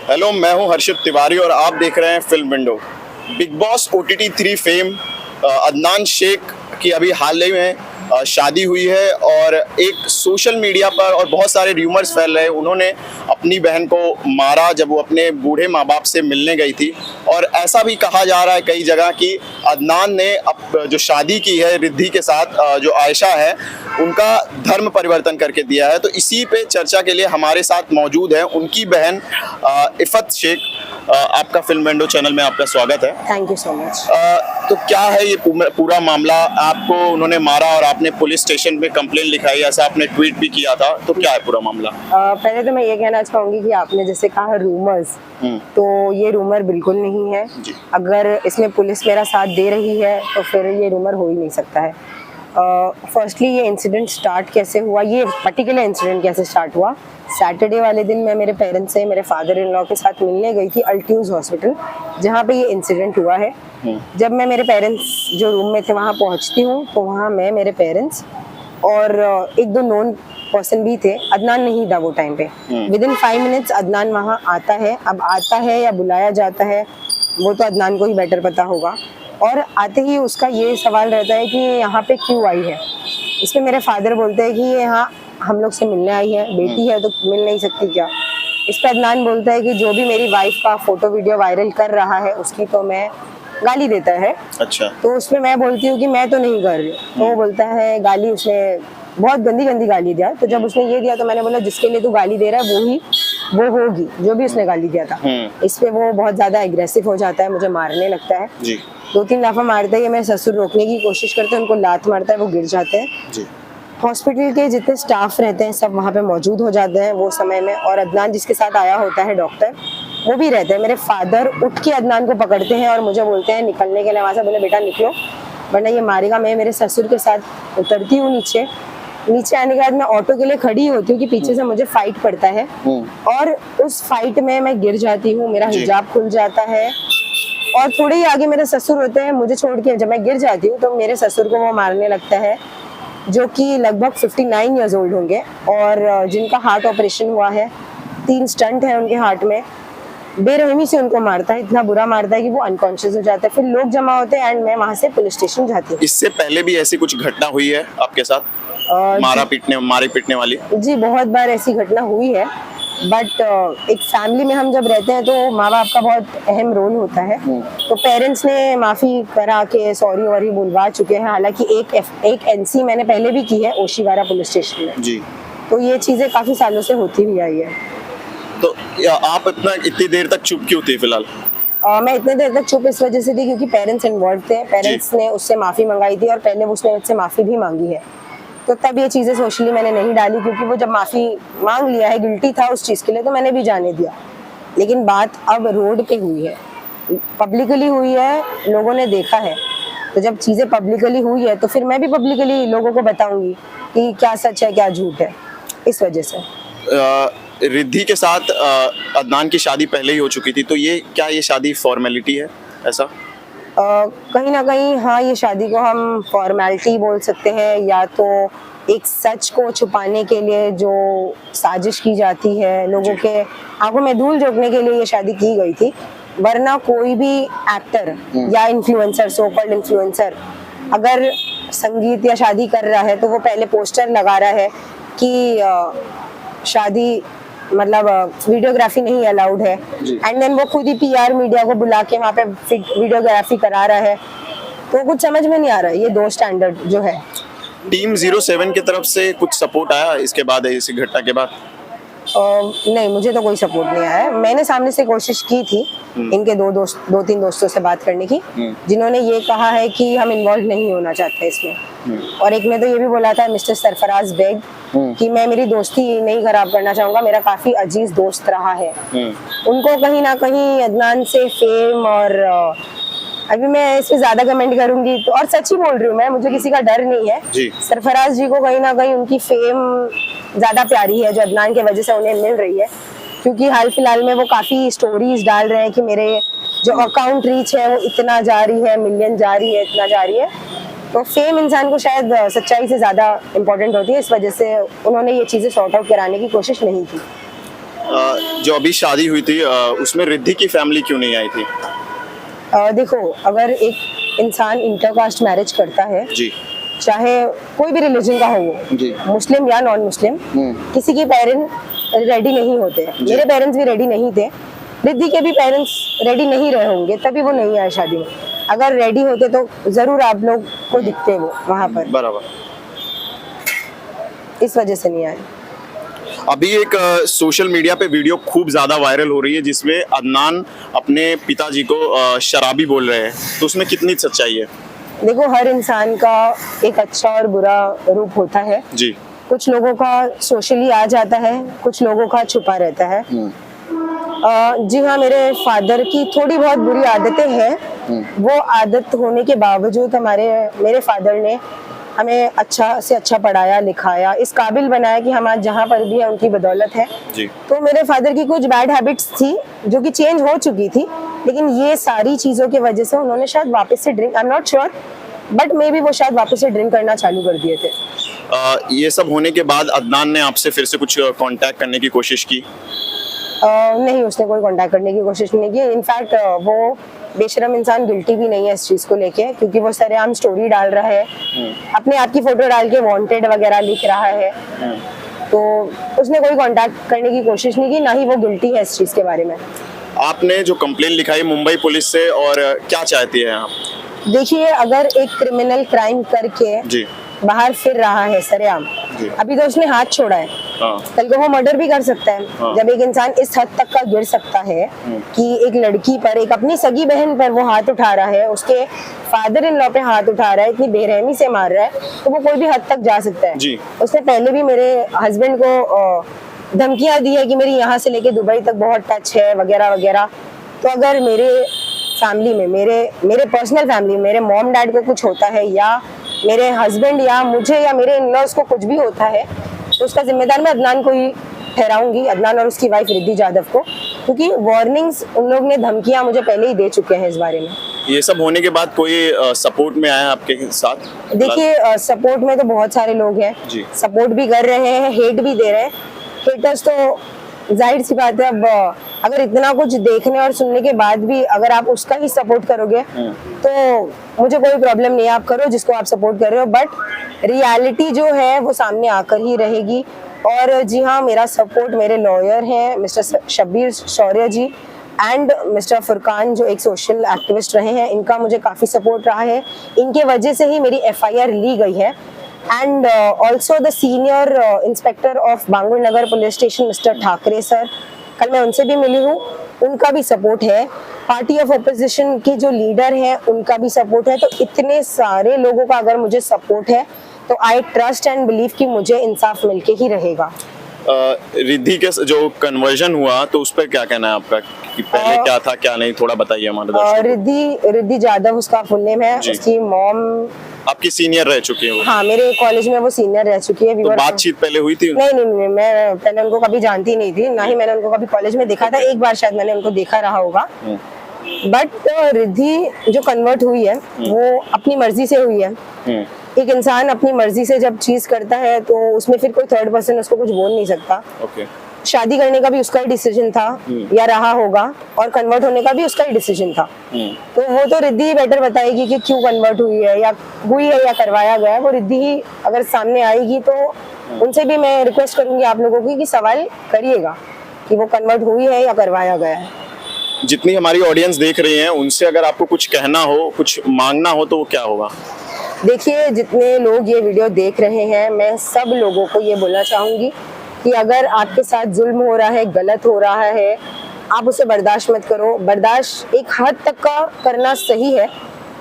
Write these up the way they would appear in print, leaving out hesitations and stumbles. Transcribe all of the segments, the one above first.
Hello, मैं हूं हर्षित तिवारी और आप देख रहे हैं film window. Bigg Boss OTT 3 fame Adnan Shaikh की अभी हाल ही में शादी हुई है और एक सोशल मीडिया पर और बहुत सारे र्यूमर्स फैल रहे हैं। उन्होंने अपनी बहन को मारा जब वो अपने बूढ़े माँ बाप से मिलने गई थी, और ऐसा भी कहा जा रहा है कई जगह कि अदनान ने जो शादी की है रिद्धि के साथ, जो आयशा है, उनका धर्म परिवर्तन करके दिया है। तो इसी पे चर्चा के लिए हमारे साथ मौजूद है उनकी बहन इफ़त शेख। आपका फिल्म विंडो चैनल में आपका स्वागत है। Thank you so much. तो क्या है ये पूरा मामला? आपको उन्होंने मारा और आपने पुलिस स्टेशन में कंप्लेंट लिखाई, ऐसा आपने ट्वीट भी किया था, तो क्या है पूरा मामला? पहले तो मैं ये कहना चाहूंगी कि आपने जैसे कहा रूमर्स, तो ये रूमर बिल्कुल नहीं है। अगर इसमें पुलिस मेरा साथ दे रही है तो फिर ये रूमर हो ही नहीं सकता है। फर्स्टली ये इंसिडेंट स्टार्ट कैसे हुआ, ये पर्टिकुलर इंसिडेंट कैसे स्टार्ट हुआ? सैटरडे वाले दिन मैं मेरे पेरेंट्स से, मेरे फादर इन लॉ के साथ मिलने गई थी अल्ट्यूज हॉस्पिटल, जहाँ पे ये इंसिडेंट हुआ है। जब मैं मेरे पेरेंट्स जो रूम में थे वहाँ पहुँचती हूँ तो वहाँ मैं, मेरे पेरेंट्स और एक दो नोन पर्सन भी थे। अदनान नहीं था वो टाइम पे। विदिन 5 मिनट्स अदनान वहाँ आता है। अब आता है या बुलाया जाता है वो तो अदनान को ही बेटर पता होगा। और आते ही उसका ये सवाल रहता है कि यहाँ पे क्यों आई है। इसमें मेरे फादर बोलते हैं कि ये यहाँ हम लोग से मिलने आई है, बेटी है तो मिल नहीं सकती क्या? इस पर अदनान बोलता है कि जो भी मेरी वाइफ का फोटो वीडियो वायरल कर रहा है उसकी तो मैं गाली देता है। अच्छा। तो उसमें मैं बोलती हूँ कि मैं तो नहीं कर रही। तो वो बोलता है गाली, उसने बहुत गंदी गंदी गाली दिया। तो जब उसने ये दिया तो मैंने बोला जिसके लिए तू गाली दे रहा है वो होगी जो भी उसने गाली दिया था। इस पे वो बहुत ज्यादा एग्रेसिव हो जाता है, मुझे मारने लगता है। 2-3 दफा मारता है। मेरे ससुर रोकने की कोशिश करते हैं, उनको लात मारता है, वो गिर जाते हैं। हॉस्पिटल के जितने स्टाफ रहते हैं सब वहाँ पे मौजूद हो जाते हैं वो समय में, और अदनान जिसके साथ आया होता है डॉक्टर, वो भी रहते हैं। मेरे फादर उठ के अदनान को पकड़ते हैं और मुझे बोलते हैं निकलने के लिए वहाँ से। बोले बेटा निकलो वरना ये मारेगा। मैं मेरे ससुर के साथ उतरती हूँ नीचे आने के बाद मैं ऑटो के लिए खड़ी होती हूँ कि पीछे से मुझे फाइट पड़ता है, और उस फाइट में मैं गिर जाती हूँ, मेरा हिजाब खुल जाता है। और थोड़े ही आगे मेरे ससुर होते हैं, मुझे छोड़ के जब मैं गिर जाती हूँ तो मेरे ससुर को वो मारने लगता है, जो कि लगभग 59 ईयर्स ओल्ड होंगे और जिनका हार्ट ऑपरेशन हुआ है। 3 स्टंट है उनके हार्ट में। बेरहमी से उनको मारता है, इतना बुरा मारता है कि वो अनकॉन्शियस हो जाता है। फिर लोग जमा होते हैं एंड मैं वहाँ से पुलिस स्टेशन जाती हूँ। इससे पहले भी ऐसी कुछ घटना हुई है आपके साथ, मारे पीटने वाली? जी, बहुत बार ऐसी घटना हुई है। बट एक फैमिली में हम जब रहते हैं तो माँ बाप का बहुत अहम रोल होता है। तो पेरेंट्स ने माफी करा के सॉरी वॉरी बुलवा चुके हैं। हालांकि एक NC मैंने पहले भी की है ओशीवारा पुलिस स्टेशन में जी। तो ये चीजें काफी सालों से होती भी आई है। तो आप इतनी देर तक चुप क्यों थे फिलहाल? मैं इतने देर तक चुप इस वजह से थी क्योंकि पेरेंट्स इन्वॉल्व थे। पेरेंट्स ने उससे माफी मंगाई थी और पहले उसने मुझसे माफी भी मांगी है। तो तब ये चीजें सोशली मैंने नहीं डाली, क्योंकि वो जब माफी मांग लिया है, गिल्टी था उस चीज के लिए, तो मैंने भी जाने दिया। लेकिन बात अब रोड पे हुई है, पब्लिकली हुई है, लोगों ने देखा है। तो जब चीजें पब्लिकली हुई है तो फिर मैं भी पब्लिकली लोगों को बताऊंगी कि क्या सच है क्या झूठ है। इस वजह से रिद्धि के साथ अदनान की शादी पहले ही हो चुकी थी, तो ये शादी फॉर्मेलिटी है ऐसा? कहीं ना कहीं हाँ, ये शादी को हम फॉर्मेलिटी बोल सकते हैं, या तो एक सच को छुपाने के लिए जो साजिश की जाती है, लोगों के आंखों में धूल झोंकने के लिए ये शादी की गई थी। वरना कोई भी एक्टर या इन्फ्लुएंसर, सो कॉल्ड इन्फ्लुएंसर, अगर संगीत या शादी कर रहा है तो वो पहले पोस्टर लगा रहा है कि शादी मतलब वीडियोग्राफी नहीं अलाउड है, एंड देन वो खुद ही PR मीडिया को बुला के वहाँ पे वीडियोग्राफी करा रहा है। तो कुछ समझ में नहीं आ रहा है ये 2 स्टैंडर्ड जो है। टीम 07 की तरफ से कुछ सपोर्ट आया इसके बाद, इस घटना के बाद? नहीं, मुझे तो कोई सपोर्ट नहीं आया। मैंने सामने से कोशिश की थी इनके 2-3 दोस्तों से बात करने की, जिन्होंने ये कहा है कि हम इन्वॉल्व नहीं होना चाहते इसमें। और एक ने तो ये भी बोला था, मिस्टर सरफराज बेग, कि मैं मेरी दोस्ती नहीं खराब करना चाहूंगा, मेरा काफी अजीज दोस्त रहा है। उनको कहीं ना कहीं अदनान से फेम, और अभी मैं इस पे ज्यादा कमेंट करूंगी तो, और सच ही बोल रही हूँ मैं, मुझे किसी का डर नहीं है। सरफराज जी को कहीं ना कहीं उनकी फेम ज्यादा प्यारी है जो अदनान की वजह से उन्हें मिल रही है, क्योंकि हाल फिलहाल में वो काफी स्टोरीज डाल रहे हैं कि मेरे जो अकाउंट रीच है वो इतना जा रही है, मिलियन जा रही है, इतना जा रही है। तो फेम इंसान को शायद सच्चाई से ज्यादा इम्पोर्टेंट होती है, इस वजह से उन्होंने ये चीजें सॉर्ट आउट कराने की कोशिश नहीं की। जो अभी शादी हुई थी उसमें रिद्धि की फैमिली क्यों नहीं आई थी? देखो, अगर एक इंसान इंटरकास्ट मैरिज करता है, जी चाहे कोई भी रिलीजन का हो वो, जी। मुस्लिम या नॉन मुस्लिम, किसी के पेरेंट्स रेडी नहीं होते हैं। मेरे पेरेंट्स भी रेडी नहीं थे, रिद्धि के भी पेरेंट्स रेडी नहीं रहे होंगे, तभी वो नहीं आए शादी में। अगर रेडी होते तो जरूर आप लोग को दिखते वो वहां पर, बराबर। इस वजह से नहीं आए। अभी एक सोशल मीडिया पे वीडियो खूब ज्यादा वायरल हो रही है जिसमें अदनान अपने पिताजी को शराबी बोल रहे हैं, तो उसमें कितनी सच्चाई है? देखो, हर इंसान का एक अच्छा और बुरा रूप होता है जी कुछ लोगों का सोशली आ जाता है, कुछ लोगों का छुपा रहता है। जी हाँ, मेरे फादर की थोड़ी बहुत बुरी आदतें हैं। वो आदत होने के बावजूद मेरे फादर ने हमें अच्छा से अच्छा पढ़ाया लिखाया, इस काबिल बनाया कि हम आज जहाँ पर भी हैं उनकी बदौलत है। जी। तो मेरे फादर की कुछ बैड हैबिट्स थी जो कि चेंज हो चुकी थी, लेकिन ये सारी चीजों की वजह से उन्होंने शायद वापस से drink, I am not sure, but may be वो शायद वापस से ड्रिंक करना चालू कर दिए थे। ये सब होने के बाद अदनान ने आपसे फिर से कुछ कांटेक्ट करने की कोशिश की? नहीं, उसने कोई कांटेक्ट करने की कोशिश नहीं की। इनफैक्ट वो बेशरम इंसान गिल्टी भी नहीं है इस चीज को लेके, क्योंकि वो सरेआम स्टोरी डाल रहा है, अपने आप की फोटो डाल के वांटेड वगैरह लिख रहा है। तो उसने कोई कांटेक्ट करने की कोशिश नहीं की, ना ही वो गिल्टी है इस चीज के बारे में। आपने जो कंप्लेन लिखाई मुंबई पुलिस से, और क्या चाहती है आप? देखिए, अगर एक क्रिमिनल क्राइम करके जी बाहर फिर रहा है सरेआम, अभी तो उसने हाथ छोड़ा है, कल को वो मर्डर भी कर सकता है। जब एक इंसान इस हद तक का गिर सकता है कि एक लड़की पर, एक अपनी सगी बहन पर वो हाथ उठा रहा है, उसके फादर इन लॉ पे हाथ उठा रहा है, इतनी बेरहमी से मार रहा है, तो वो कोई भी हद तक जा सकता है। जी। उसने पहले भी मेरे हस्बैंड को धमकियां दी है कि मेरी यहाँ से लेके दुबई तक बहुत टच है वगैरह वगैरह। तो अगर मेरे फैमिली में, मेरे पर्सनल फैमिली में मेरे मॉम डैड को कुछ होता है, या मेरे हस्बैंड या मुझे या मेरे इन-लॉज को कुछ भी होता है, तो उसका जिम्मेदार मैं अदनान को ही ठहराऊंगी, अदनान और उसकी वाइफ रिद्धि जाधव को, क्योंकि वार्निंग्स उन लोग ने, धमकियां मुझे पहले ही दे चुके हैं इस बारे में। ये सब होने के बाद कोई सपोर्ट में आया आपके साथ? देखिए, सपोर्ट में तो बहुत सारे लोग हैं, सपोर्ट भी कर रहे हैं, हेट भी दे रहे हैं। हेटर्स तो जाहिर सी बात है, अब अगर इतना कुछ देखने और सुनने के बाद भी अगर आप उसका ही सपोर्ट करोगे तो मुझे कोई प्रॉब्लम नहीं है, आप करो जिसको आप सपोर्ट कर रहे हो, बट रियलिटी जो है वो सामने आकर ही रहेगी। और जी हाँ, मेरा सपोर्ट मेरे लॉयर हैं mister Shabbir Shaurya ji and mister Furqan, जो एक सोशल एक्टिविस्ट रहे हैं, इनका मुझे काफ़ी सपोर्ट रहा है। इनके वजह से ही मेरी FIR ली गई है। And also the senior inspector of Bangur Nagar police station mister Thackeray sir, कल मैं उनसे भी मिली हूँ, उनका भी सपोर्ट है। पार्टी ऑफ अपोजिशन के जो लीडर हैं उनका भी सपोर्ट है। तो इतने सारे लोगों का अगर मुझे सपोर्ट है तो आई ट्रस्ट एंड बिलीव कि मुझे इंसाफ मिलके ही रहेगा। रिद्धि के जो कन्वर्जन हुआ तो उस पर क्या कहना है आपका, कि पहले क्या था क्या नहीं, थोड़ा बताइए हमारे दर्शकों। रिद्धि जाधव उसका फुल नेम है। उसकी मॉम आपकी सीनियर रह चुकी है वो? हाँ, मेरे कॉलेज में वो सीनियर रह चुकी है। तो बातचीत पहले हुई थी? नहीं, मैं पहले उनको कभी जानती नहीं थी, ना ही मैंने उनको कभी कॉलेज में देखा था। एक बार शायद मैंने उनको देखा रहा होगा। बट रिद्धि जो कन्वर्ट हुई है वो अपनी मर्जी से हुई है। एक इंसान अपनी मर्जी से जब चीज करता है तो उसमें फिर कोई थर्ड पर्सन उसको कुछ बोल नहीं सकता। शादी करने का भी उसका ही डिसीजन था या रहा होगा, और कन्वर्ट होने का भी उसका ही डिसीजन था। तो वो तो रिद्धि बेटर बताएगी कि क्यों कन्वर्ट हुई है या करवाया गया है। वो रिद्धि ही अगर सामने आएगी तो उनसे भी मैं रिक्वेस्ट करूंगी आप लोगों की कि सवाल करिएगा कि वो कन्वर्ट हुई है या करवाया गया है। जितनी हमारी ऑडियंस देख रही है उनसे अगर आपको कुछ कहना हो, कुछ मांगना हो, तो वो क्या होगा? देखिए, जितने लोग ये वीडियो देख रहे हैं, मैं सब लोगों को ये बोलना चाहूंगी कि अगर आपके साथ जुल्म हो रहा है, गलत हो रहा है, आप उसे बर्दाश्त मत करो। बर्दाश्त एक हद तक का करना सही है,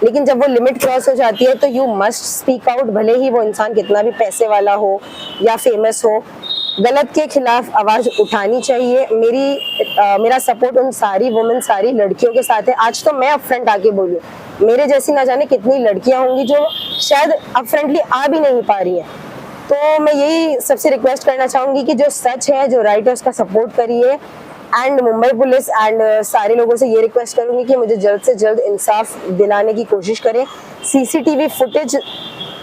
लेकिन जब वो लिमिट क्रॉस हो जाती है तो यू मस्ट स्पीक आउट, भले ही वो इंसान कितना भी पैसे वाला हो या फेमस हो। गलत के खिलाफ आवाज उठानी चाहिए। मेरा सपोर्ट उन सारी वुमेन, सारी लड़कियों के साथ है। आज तो मैं अपफ्रंट आके बोलूं, मेरे जैसी ना जाने कितनी लड़कियां होंगी जो शायद अपफ्रंटली आ भी नहीं पा रही हैं। तो मैं यही सबसे रिक्वेस्ट करना चाहूंगी कि जो सच है, जो राइट है, उसका सपोर्ट करिए। एंड मुंबई पुलिस एंड सारे लोगों से ये रिक्वेस्ट करूंगी कि मुझे जल्द से जल्द इंसाफ दिलाने की कोशिश करें। CCTV फुटेज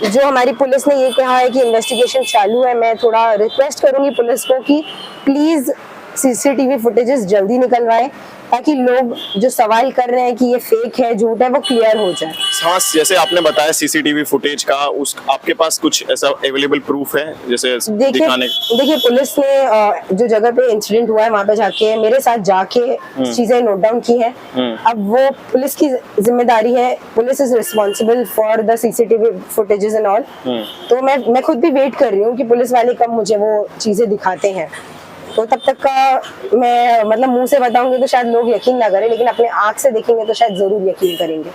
जो हमारी पुलिस ने ये कहा है कि इन्वेस्टिगेशन चालू है, मैं थोड़ा रिक्वेस्ट करूंगी पुलिस को कि प्लीज सीसीटीवी फुटेजेस जल्दी निकलवाएं, ताकि लोग जो सवाल कर रहे हैं कि ये फेक है, झूठ है, वो क्लियर हो जाए। हाँ, जैसे आपने बताया सीसीटीवी फुटेज का, उस आपके पास कुछ ऐसा अवेलेबल प्रूफ है जैसे दिखाने? देखिए पुलिस ने जो जगह पे इंसिडेंट हुआ है वहां पे जाके मेरे साथ जाके चीजें नोट डाउन की हैं। अब वो पुलिस की जिम्मेदारी है, police is responsible for the CCTV footages and all. तो मैं खुद भी वेट कर रही हूँ कि पुलिस वाले कब मुझे वो चीजें दिखाते हैं, तो तब तक का मैं मतलब मुंह से बताऊंगी तो शायद लोग यकीन ना करें, लेकिन अपने आंख से देखेंगे तो शायद जरूर यकीन करेंगे।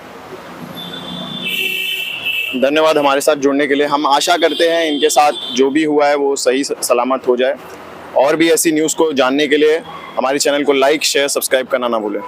धन्यवाद हमारे साथ जुड़ने के लिए। हम आशा करते हैं इनके साथ जो भी हुआ है वो सही सलामत हो जाए। और भी ऐसी न्यूज़ को जानने के लिए हमारे चैनल को लाइक, शेयर, सब्सक्राइब करना ना भूलें।